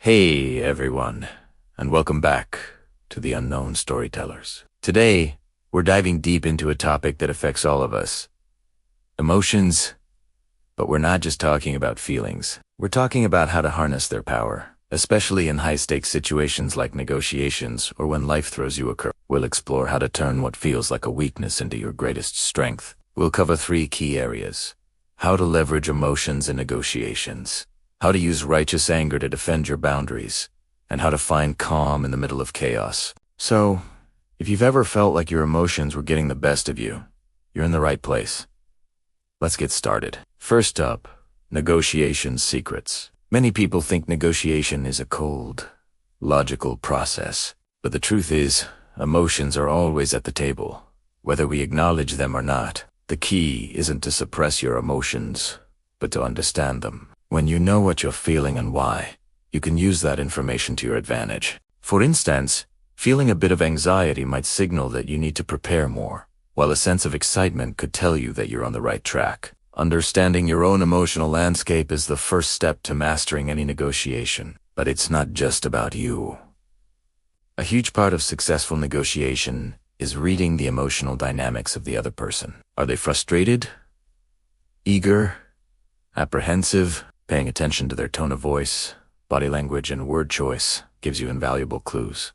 Hey everyone, and welcome back to the Unknown Storytellers. Today, we're diving deep into a topic that affects all of us. Emotions, but we're not just talking about feelings. We're talking about how to harness their power, especially in high-stakes situations like negotiations or when life throws you a curve. We'll explore how to turn what feels like a weakness into your greatest strength. We'll cover 3 key areas: how to leverage emotions in negotiations, how to use righteous anger to defend your boundaries, and how to find calm in the middle of chaos. So, if you've ever felt like your emotions were getting the best of you, you're in the right place. Let's get started. First up, negotiation secrets. Many people think negotiation is a cold, logical process, but the truth is, emotions are always at the table, whether we acknowledge them or not. The key isn't to suppress your emotions, but to understand them. When you know what you're feeling and why, you can use that information to your advantage. For instance, feeling a bit of anxiety might signal that you need to prepare more, while a sense of excitement could tell you that you're on the right track. Understanding your own emotional landscape is the first step to mastering any negotiation, but it's not just about you. A huge part of successful negotiation is reading the emotional dynamics of the other person. Are they frustrated? Eager? Apprehensive? Paying attention to their tone of voice, body language, and word choice gives you invaluable clues.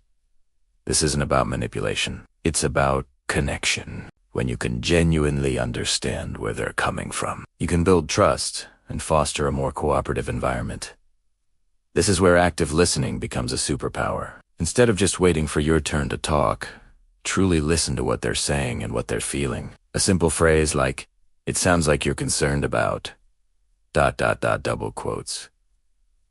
This isn't about manipulation. It's about connection. When you can genuinely understand where they're coming from, you can build trust and foster a more cooperative environment. This is where active listening becomes a superpower. Instead of just waiting for your turn to talk, truly listen to what they're saying and what they're feeling. A simple phrase like, "It sounds like you're concerned about ... double quotes,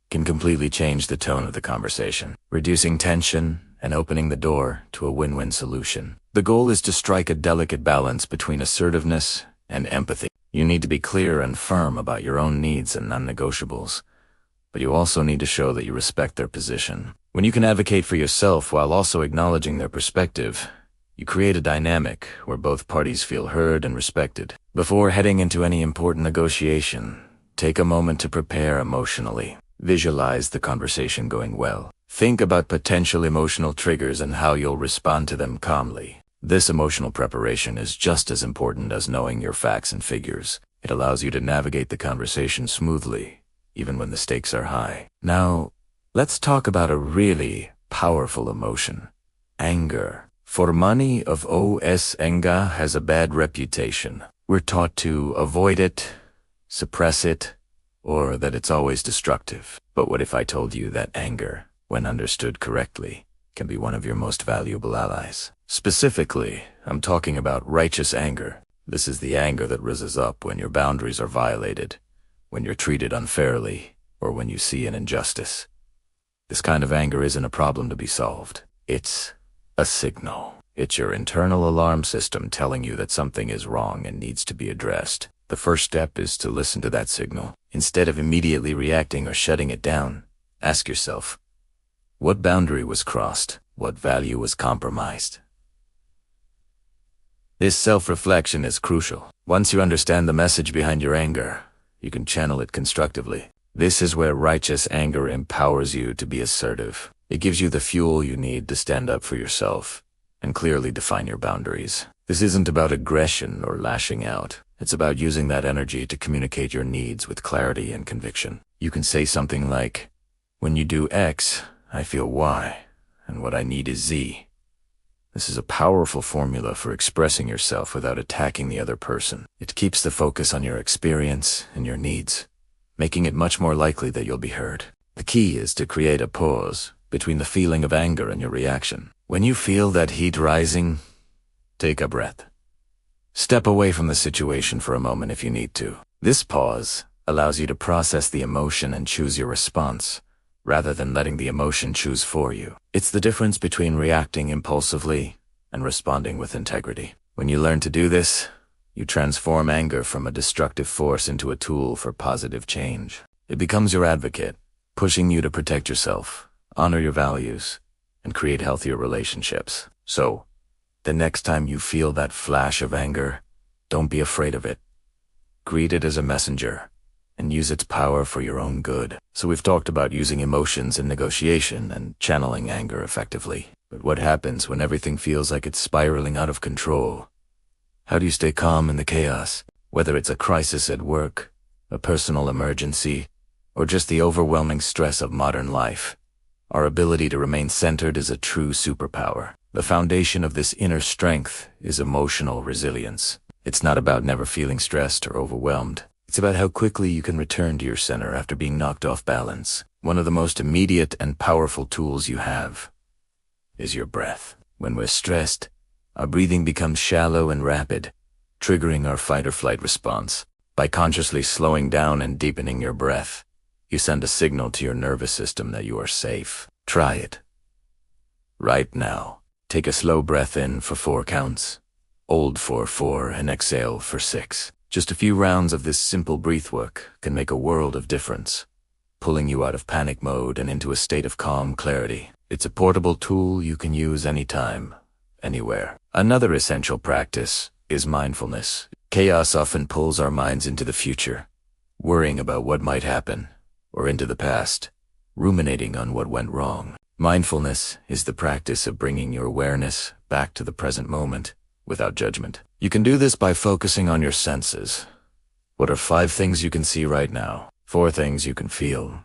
can completely change the tone of the conversation, reducing tension and opening the door to a win-win solution. The goal is to strike a delicate balance between assertiveness and empathy. You need to be clear and firm about your own needs and non-negotiables, but you also need to show that you respect their position. When you can advocate for yourself while also acknowledging their perspective, you create a dynamic where both parties feel heard and respected. Before heading into any important negotiation, take a moment to prepare emotionally. Visualize the conversation going well. Think about potential emotional triggers and how you'll respond to them calmly. This emotional preparation is just as important as knowing your facts and figures. It allows you to navigate the conversation smoothly, even when the stakes are high. Now, let's talk about a really powerful emotion: anger. For many of us, anger has a bad reputation. We're taught to avoid it, suppress it, or that it's always destructive. But what if I told you that anger, when understood correctly, can be one of your most valuable allies? Specifically, I'm talking about righteous anger. This is the anger that rises up when your boundaries are violated, when you're treated unfairly, or when you see an injustice. This kind of anger isn't a problem to be solved. It's a signal. It's your internal alarm system telling you that something is wrong and needs to be addressed. The first step is to listen to that signal. Instead of immediately reacting or shutting it down, ask yourself, what boundary was crossed? What value was compromised? This self-reflection is crucial. Once you understand the message behind your anger, you can channel it constructively. This is where righteous anger empowers you to be assertive. It gives you the fuel you need to stand up for yourself and clearly define your boundaries. This isn't about aggression or lashing out. It's about using that energy to communicate your needs with clarity and conviction. You can say something like, "When you do X, I feel Y, and what I need is Z." This is a powerful formula for expressing yourself without attacking the other person. It keeps the focus on your experience and your needs, making it much more likely that you'll be heard. The key is to create a pause between the feeling of anger and your reaction. When you feel that heat rising, take a breath. Step away from the situation for a moment if you need to. This pause allows you to process the emotion and choose your response, rather than letting the emotion choose for you. It's the difference between reacting impulsively and responding with integrity. When you learn to do this, you transform anger from a destructive force into a tool for positive change. It becomes your advocate, pushing you to protect yourself, honor your values, and create healthier relationships. So, the next time you feel that flash of anger, don't be afraid of it. Greet it as a messenger and use its power for your own good. So we've talked about using emotions in negotiation and channeling anger effectively. But what happens when everything feels like it's spiraling out of control? How do you stay calm in the chaos? Whether it's a crisis at work, a personal emergency, or just the overwhelming stress of modern life, our ability to remain centered is a true superpower. The foundation of this inner strength is emotional resilience. It's not about never feeling stressed or overwhelmed. It's about how quickly you can return to your center after being knocked off balance. One of the most immediate and powerful tools you have is your breath. When we're stressed, our breathing becomes shallow and rapid, triggering our fight or flight response. By consciously slowing down and deepening your breath, you send a signal to your nervous system that you are safe. Try it. Right now, take a slow breath in for 4 counts, hold for 4, and exhale for 6. Just a few rounds of this simple breath work can make a world of difference, pulling you out of panic mode and into a state of calm clarity. It's a portable tool you can use anytime, anywhere. Another essential practice is mindfulness. Chaos often pulls our minds into the future, worrying about what might happen, or into the past, ruminating on what went wrong. Mindfulness is the practice of bringing your awareness back to the present moment without judgment. You can do this by focusing on your senses. What are 5 things you can see right now? 4 things you can feel?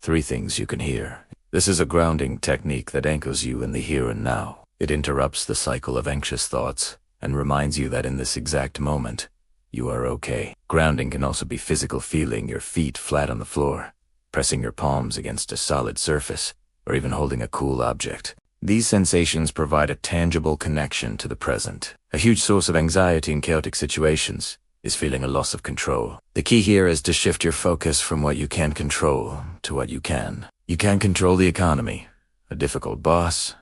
3 things you can hear? This is a grounding technique that anchors you in the here and now. It interrupts the cycle of anxious thoughts and reminds you that in this exact moment, you are okay. Grounding can also be physical, feeling your feet flat on the floor, pressing your palms against a solid surface, or even holding a cool object. These sensations provide a tangible connection to the present. A huge source of anxiety in chaotic situations is feeling a loss of control. The key here is to shift your focus from what you can't control to what you can. You can't control the economy, a difficult boss,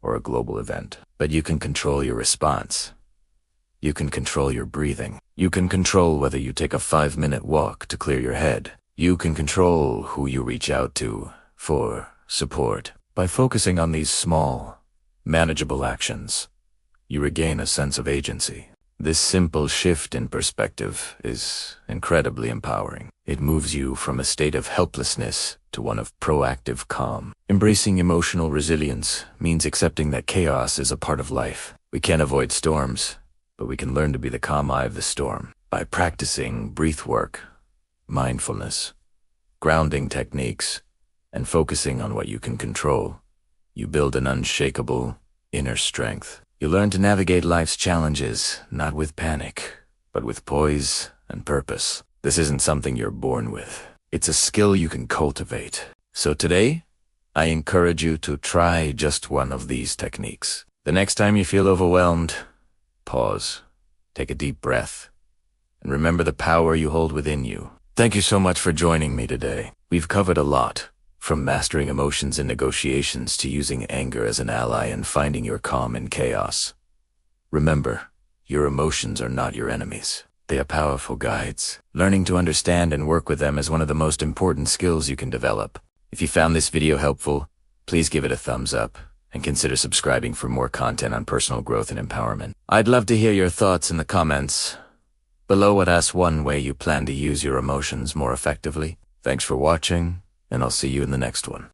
or a global event, but you can control your response. You can control your breathing. You can control whether you take a 5-minute walk to clear your head. You can control who you reach out to for support. By focusing on these small, manageable actions, you regain a sense of agency. This simple shift in perspective is incredibly empowering. It moves you from a state of helplessness to one of proactive calm. Embracing emotional resilience means accepting that chaos is a part of life. We can't avoid storms, but we can learn to be the calm eye of the storm. By practicing breath work, mindfulness, grounding techniques, and focusing on what you can control, you build an unshakable inner strength. You learn to navigate life's challenges, not with panic, but with poise and purpose. This isn't something you're born with. It's a skill you can cultivate. So today, I encourage you to try just one of these techniques. The next time you feel overwhelmed, pause, take a deep breath, and remember the power you hold within you. Thank you so much for joining me today. We've covered a lot, from mastering emotions in negotiations to using anger as an ally and finding your calm in chaos. Remember, your emotions are not your enemies. They are powerful guides. Learning to understand and work with them is one of the most important skills you can develop. If you found this video helpful, please give it a thumbs up and consider subscribing for more content on personal growth and empowerment. I'd love to hear your thoughts in the comments below. What asks one way you plan to use your emotions more effectively. Thanks for watching, and I'll see you in the next one.